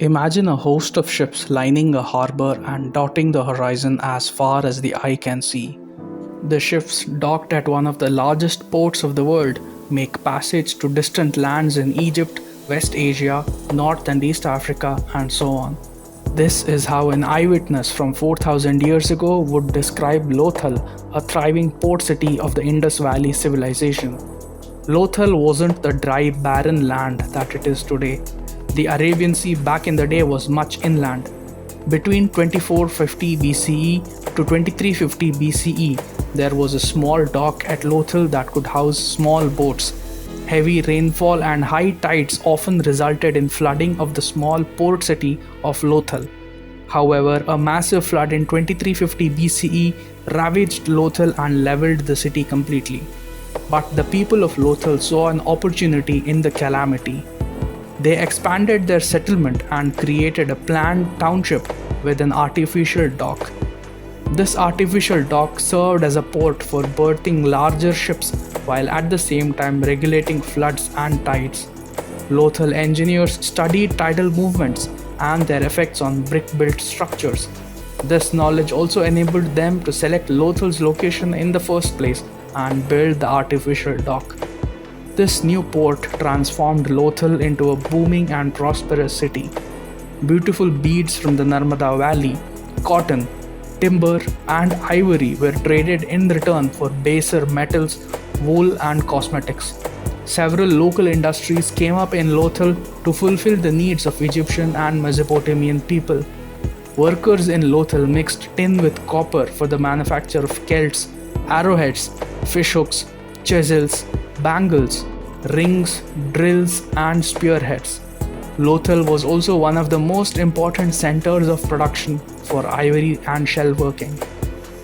Imagine a host of ships lining a harbour and dotting the horizon as far as the eye can see. The ships docked at one of the largest ports of the world make passage to distant lands in Egypt, West Asia, North and East Africa, and so on. This is how an eyewitness from 4000 years ago would describe Lothal, a thriving port city of the Indus Valley Civilization. Lothal wasn't the dry, barren land that it is today. The Arabian Sea back in the day was much inland. Between 2450 BCE to 2350 BCE, there was a small dock at Lothal that could house small boats. Heavy rainfall and high tides often resulted in flooding of the small port city of Lothal. However, a massive flood in 2350 BCE ravaged Lothal and leveled the city completely. But the people of Lothal saw an opportunity in the calamity. They expanded their settlement and created a planned township with an artificial dock. This artificial dock served as a port for berthing larger ships while at the same time regulating floods and tides. Lothal engineers studied tidal movements and their effects on brick-built structures. This knowledge also enabled them to select Lothal's location in the first place and build the artificial dock. This new port transformed Lothal into a booming and prosperous city. Beautiful beads from the Narmada Valley, cotton, timber, and ivory were traded in return for baser metals, wool, and cosmetics. Several local industries came up in Lothal to fulfill the needs of Egyptian and Mesopotamian people. Workers in Lothal mixed tin with copper for the manufacture of celts, arrowheads, fishhooks, chisels, bangles, rings, drills, and spearheads. Lothal was also one of the most important centers of production for ivory and shell working.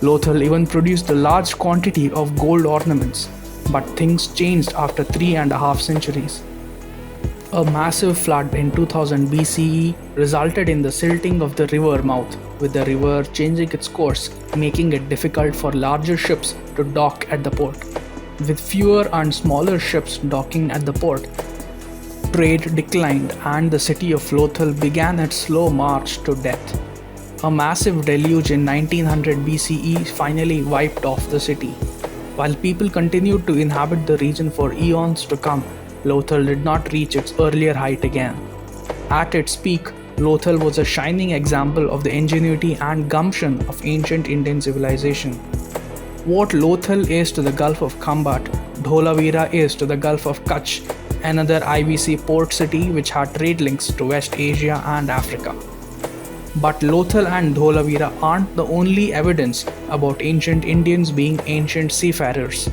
Lothal even produced a large quantity of gold ornaments, but things changed after 3.5 centuries. A massive flood in 2000 BCE resulted in the silting of the river mouth, with the river changing its course, making it difficult for larger ships to dock at the port. With fewer and smaller ships docking at the port, trade declined and the city of Lothal began its slow march to death. A massive deluge in 1900 BCE finally wiped off the city. While people continued to inhabit the region for eons to come, Lothal did not reach its earlier height again. At its peak, Lothal was a shining example of the ingenuity and gumption of ancient Indian civilization. What Lothal is to the Gulf of Khambat, Dholavira is to the Gulf of Kutch, another IVC port city which had trade links to West Asia and Africa. But Lothal and Dholavira aren't the only evidence about ancient Indians being ancient seafarers.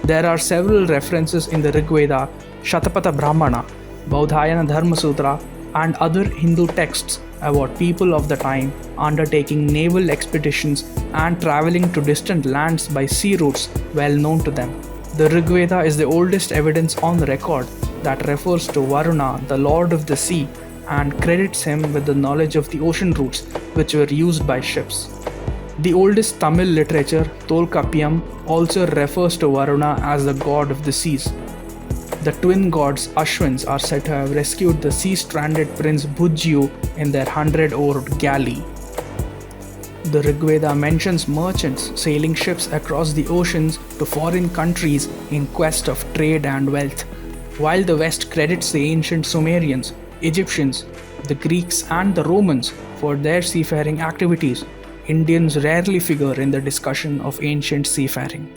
There are several references in the Rig Veda, Shatapatha Brahmana, Baudhayana Dharma Sutra, and other Hindu texts about people of the time undertaking naval expeditions and traveling to distant lands by sea routes well known to them. The Rig Veda is the oldest evidence on record that refers to Varuna, the lord of the sea, and credits him with the knowledge of the ocean routes which were used by ships. The oldest Tamil literature, Tholkappiyam, also refers to Varuna as the god of the seas. The twin gods Ashwins are said to have rescued the sea-stranded prince Bhujyu in their 100-oared galley. The Rig Veda mentions merchants sailing ships across the oceans to foreign countries in quest of trade and wealth. While the West credits the ancient Sumerians, Egyptians, the Greeks, and the Romans for their seafaring activities, Indians rarely figure in the discussion of ancient seafaring.